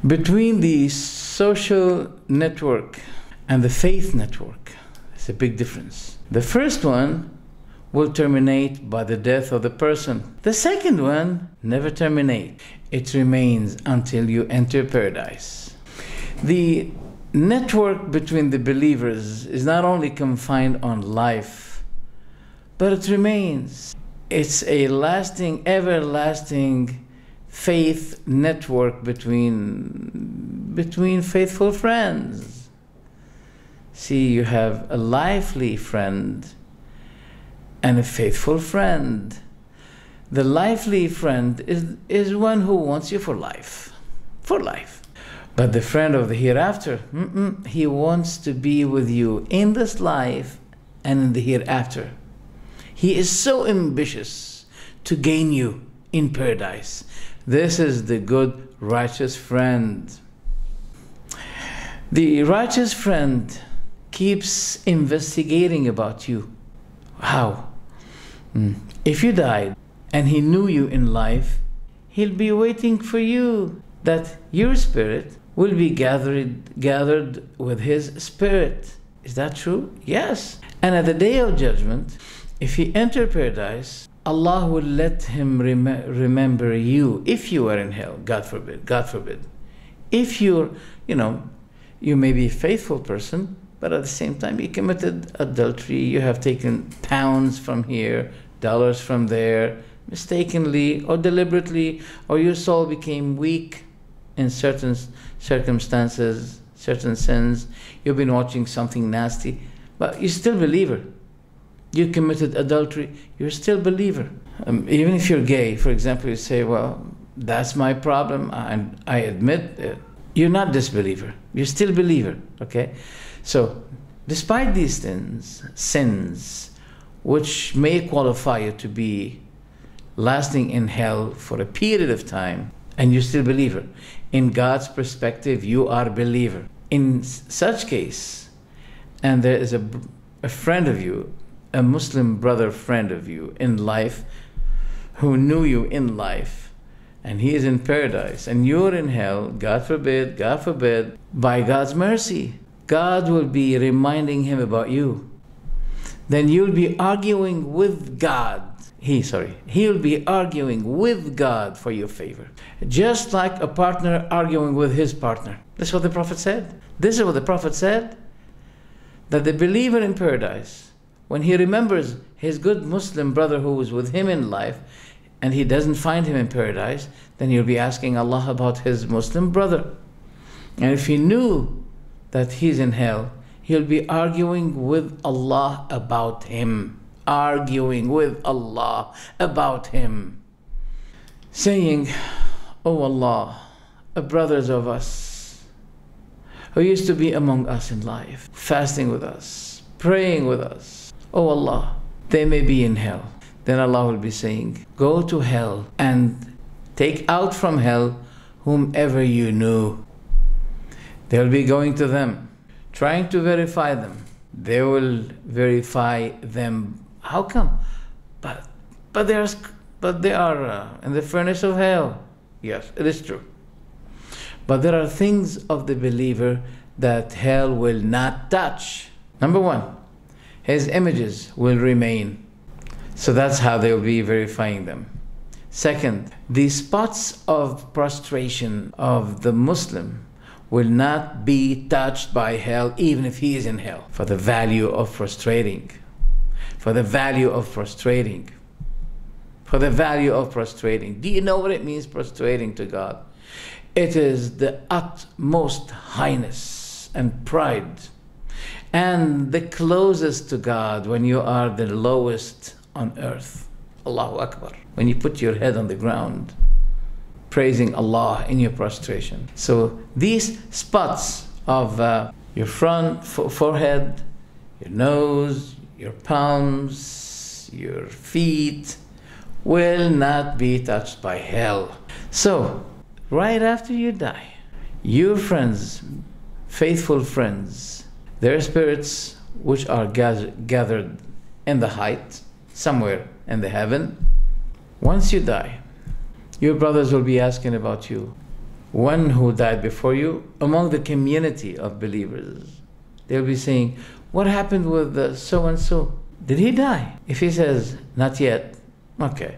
Between the social network and the faith network, there's a big difference. The first one will terminate by the death of the person. The second one never terminates. It remains until you enter paradise. The network between the believers is not only confined on life, but it remains. It's a lasting, everlasting faith network between faithful friends. See, you have a lively friend and a faithful friend. The lively friend is one who wants you for life. For life. But the friend of the hereafter, he wants to be with you in this life and in the hereafter. He is so ambitious to gain you in paradise. This is the good, righteous friend. The righteous friend keeps investigating about you. How? If you died and he knew you in life, he'll be waiting for you, that your spirit will be gathered with his spirit. Is that true? Yes. And at the day of judgment, if he enters paradise, Allah will let him remember you if you are in hell. God forbid. God forbid. If you're, you may be a faithful person, but at the same time you committed adultery, you have taken pounds from here, dollars from there, mistakenly or deliberately, or your soul became weak in certain circumstances, certain sins. You've been watching something nasty, but you're still a believer. You committed adultery, you're still a believer. Even if you're gay, for example, you say, well, that's my problem, and I admit it. You're not disbeliever, you're still a believer, okay? So, despite these sins, which may qualify you to be lasting in hell for a period of time, and you're still a believer, in God's perspective, you are a believer. In such case, and there is a friend of you, a Muslim brother friend of you in life, who knew you in life, and he is in paradise, and you're in hell, God forbid, by God's mercy, God will be reminding him about you. Then you'll be arguing with God. He'll be arguing with God for your favor. Just like a partner arguing with his partner. That's what the Prophet said. This is what the Prophet said, that the believer in paradise, when he remembers his good Muslim brother who was with him in life, and he doesn't find him in paradise, then he'll be asking Allah about his Muslim brother. And if he knew that he's in hell, he'll be arguing with Allah about him. Arguing with Allah about him. Saying, oh Allah, brothers of us who used to be among us in life, fasting with us, praying with us, oh Allah, they may be in hell. Then Allah will be saying, go to hell and take out from hell whomever you knew. They'll be going to them, trying to verify them. They will verify them. How come? But they are in the furnace of hell. Yes, it is true. But there are things of the believer that hell will not touch. Number one, his images will remain. So that's how they'll be verifying them. Second, the spots of prostration of the Muslim will not be touched by hell, even if he is in hell, for the value of prostrating. For the value of prostrating. For the value of prostrating. Do you know what it means, prostrating to God? It is the utmost highness and pride, and the closest to God when you are the lowest on earth. Allahu Akbar. When you put your head on the ground, praising Allah in your prostration. So these spots of your front, forehead, your nose, your palms, your feet will not be touched by hell. So, right after you die, your friends, faithful friends, their spirits which are gathered in the height, somewhere in the heaven, once you die, your brothers will be asking about you. one who died before you among the community of believers. They'll be saying, what happened with so-and-so? Did he die? If he says, not yet, okay.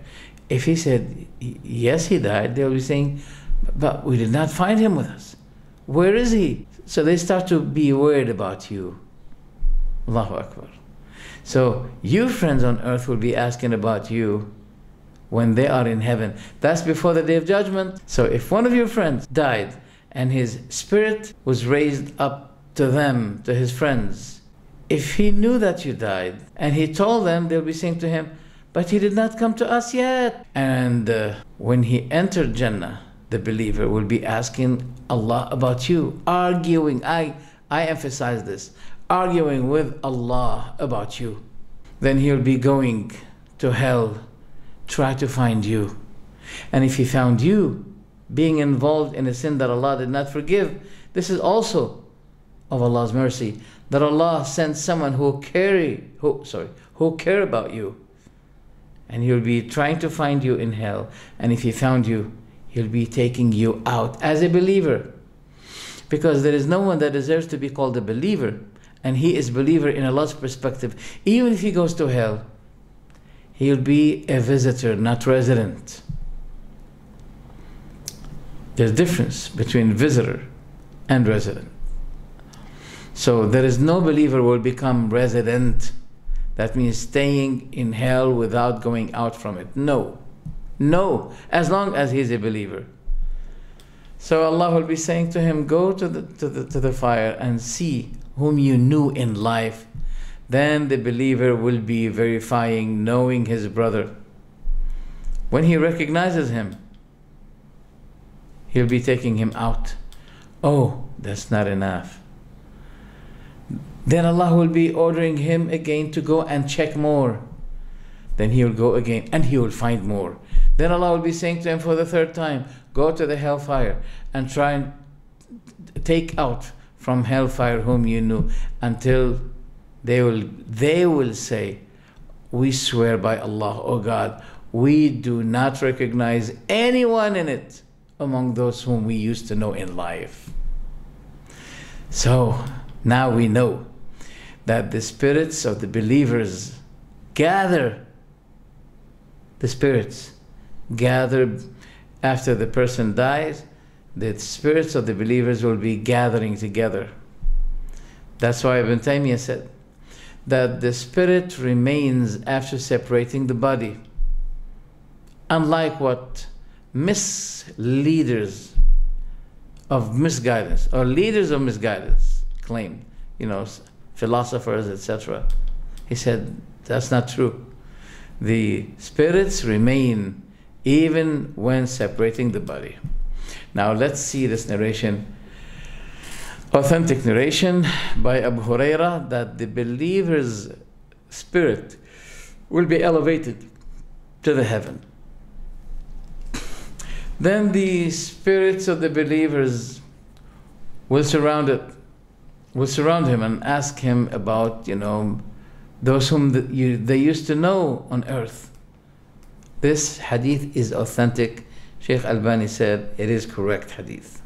If he said, yes, he died, they'll be saying, but we did not find him with us. Where is he? So they start to be worried about you. Allahu Akbar. So you friends on earth will be asking about you when they are in heaven. That's before the Day of Judgment. So if one of your friends died and his spirit was raised up to them, to his friends, if he knew that you died and he told them, they'll be saying to him, but he did not come to us yet. And when he entered Jannah, the believer will be asking Allah about you, arguing, I emphasize this, arguing with Allah about you. Then he'll be going to hell, try to find you. And if he found you being involved in a sin that Allah did not forgive, this is also of Allah's mercy, that Allah sends someone who care about you. And he'll be trying to find you in hell. And if he found you, he'll be taking you out as a believer. Because there is no one that deserves to be called a believer. And he is believer in Allah's perspective. Even if he goes to hell, he'll be a visitor, not resident. There's a difference between visitor and resident. So there is no believer who will become resident. That means staying in hell without going out from it. No. No. As long as he's a believer. So Allah will be saying to him, go to the fire and see whom you knew in life. Then the believer will be verifying, knowing his brother. When he recognizes him, he'll be taking him out. Oh, that's not enough. Then Allah will be ordering him again to go and check more. Then he will go again and he will find more. Then Allah will be saying to him for the third time, go to the hellfire and try and take out from hellfire whom you knew, until they will say, we swear by Allah, oh God, we do not recognize anyone in it among those whom we used to know in life. So now we know that the spirits of the believers gather. The spirits gather after the person dies. The spirits of the believers will be gathering together. That's why Ibn Taymiyyah said that the spirit remains after separating the body. Unlike what misleaders of misguidance or leaders of misguidance claim, philosophers, etc. He said that's not true. The spirits remain even when separating the body. Now let's see this narration, authentic narration by Abu Huraira, that the believer's spirit will be elevated to the heaven. Then the spirits of the believers will surround him and ask him about, those whom they used to know on earth. This hadith is authentic. Shaykh Albani said it is correct hadith.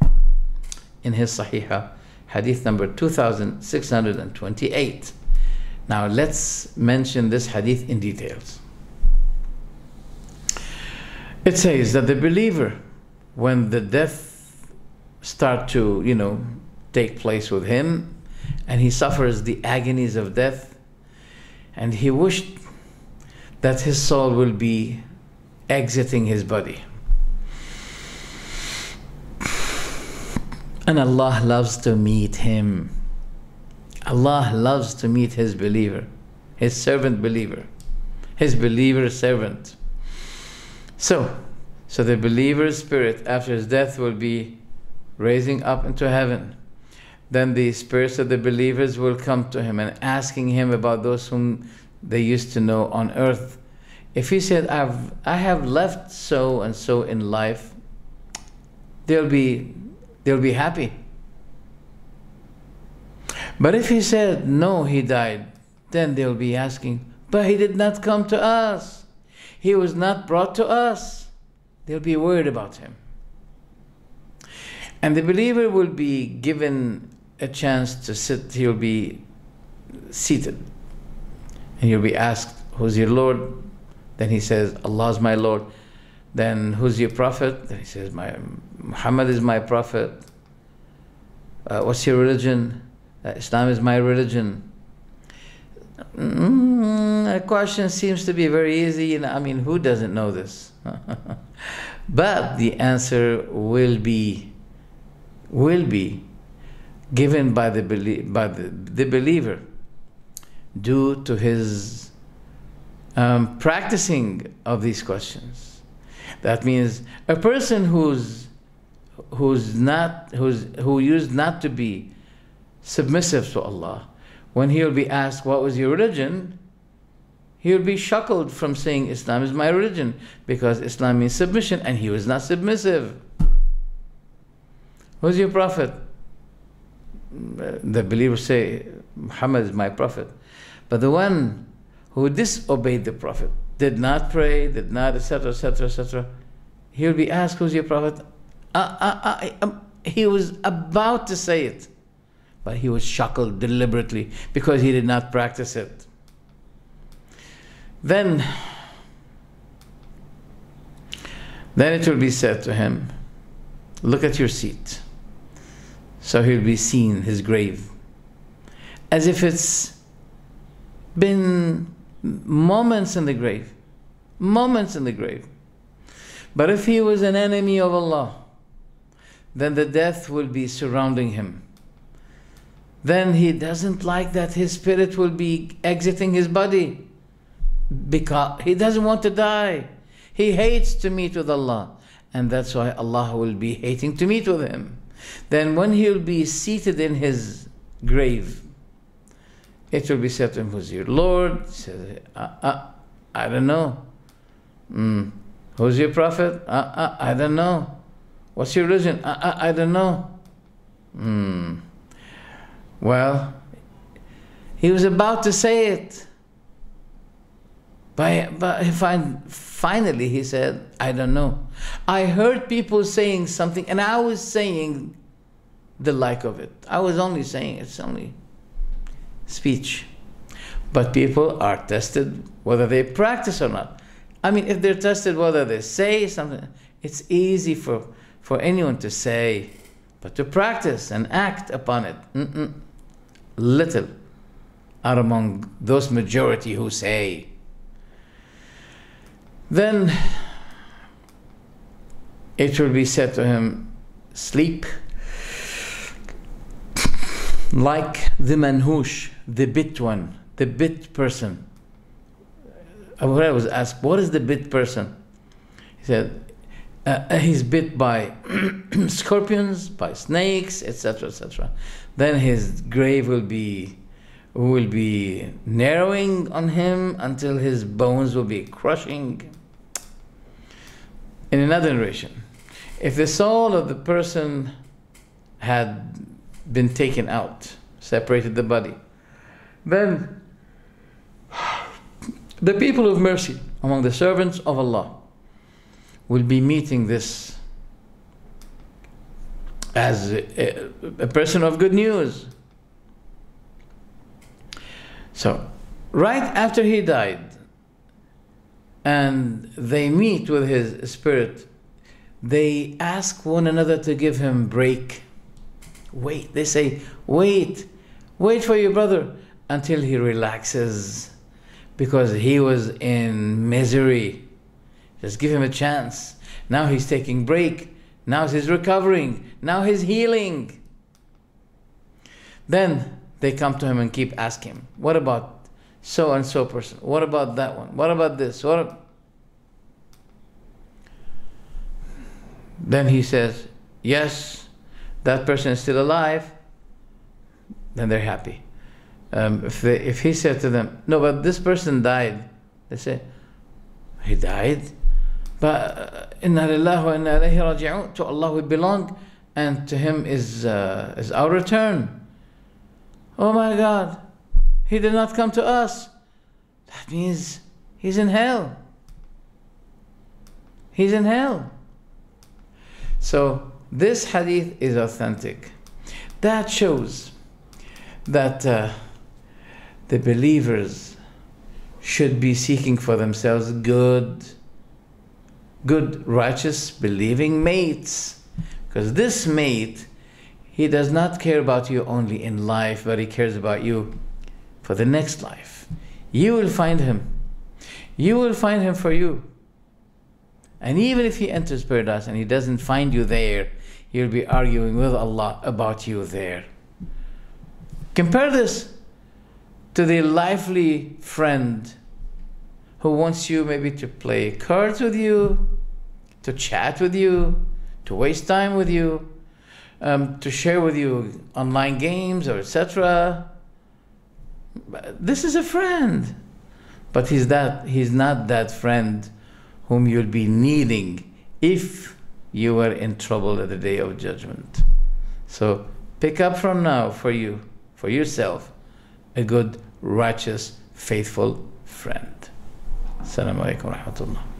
In his Sahihah, hadith number 2628. Now let's mention this hadith in details. It says that the believer, when the death start to, take place with him, and he suffers the agonies of death, and he wished that his soul will be exiting his body. And Allah loves to meet him. Allah loves to meet his believer, his servant believer, his believer servant. So the believer's spirit after his death will be raising up into heaven. Then the spirits of the believers will come to him and asking him about those whom they used to know on earth. If he said, I have left so and so in life, they'll be happy. But if he said, no, he died, then they'll be asking, but he did not come to us. He was not brought to us. They'll be worried about him. And the believer will be given a chance to sit, he'll be seated. And he'll be asked, who's your Lord? Then he says, Allah is my Lord. Then who's your prophet? Then he says, Muhammad is my prophet. What's your religion? Islam is my religion. A question seems to be very easy, and I mean, who doesn't know this? But the answer will be given by the believer due to his practicing of these questions. That means a person who used not to be submissive to Allah, when he'll be asked, what was your religion? He'll be shackled from saying, Islam is my religion, because Islam means submission, and he was not submissive. Who's your prophet? The believers say, Muhammad is my prophet. But the one who disobeyed the prophet, did not pray, did not, etc., etc., etc., he'll be asked, who's your prophet? He was about to say it, but he was shackled deliberately because he did not practice it. Then it will be said to him, look at your seat. So he'll be seen, his grave, as if it's been moments in the grave. Moments in the grave. But if he was an enemy of Allah, then the death will be surrounding him. Then he doesn't like that his spirit will be exiting his body, because he doesn't want to die. He hates to meet with Allah, and that's why Allah will be hating to meet with him. Then when he'll be seated in his grave, it will be said to him, who's your Lord? He says, I don't know. Who's your prophet? I don't know. What's your religion? I don't know. Well, he was about to say it. But finally he said, I don't know. I heard people saying something, and I was saying the like of it. I was only saying, it's only speech. But people are tested whether they practice or not. I mean, if they're tested whether they say something, it's easy for anyone to say, but to practice and act upon it, little are among those majority who say. Then it will be said to him, sleep like the manhush, the bit one, the bit person. Abu Hurairah was asked, what is the bit person? He said, he's bit by scorpions, by snakes, etc., etc. Then his grave will be narrowing on him until his bones will be crushing. In another narration, if the soul of the person had been taken out, separated the body, then the people of mercy among the servants of Allah will be meeting this as a person of good news. So, right after he died, and they meet with his spirit, they ask one another to give him break. Wait, they say, wait for your brother until he relaxes, because he was in misery. Just give him a chance. Now he's taking break. Now he's recovering. Now he's healing. Then they come to him and keep asking him, what about so and so person? What about that one? What about this? Then he says, yes, that person is still alive. Then they're happy. If he said to them, no, but this person died, they say, he died? But inna lillahi wa inna ilayhi raji'un, to Allah we belong, and to him is our return. Oh my God, he did not come to us. That means he's in hell. He's in hell. So This hadith is authentic. That shows that the believers should be seeking for themselves good, righteous, believing mates. Because this mate, he does not care about you only in life, but he cares about you for the next life. You will find him. You will find him for you. And even if he enters paradise and he doesn't find you there, he'll be arguing with Allah about you there. Compare this to the lively friend who wants you maybe to play cards with you, to chat with you, to waste time with you, to share with you online games or etc. This is a friend, but he's not that friend whom you'll be needing if you are in trouble at the day of judgment. So pick up from now for you, for yourself, a good, righteous, faithful friend. Assalamu alaikum wa rahmatullah.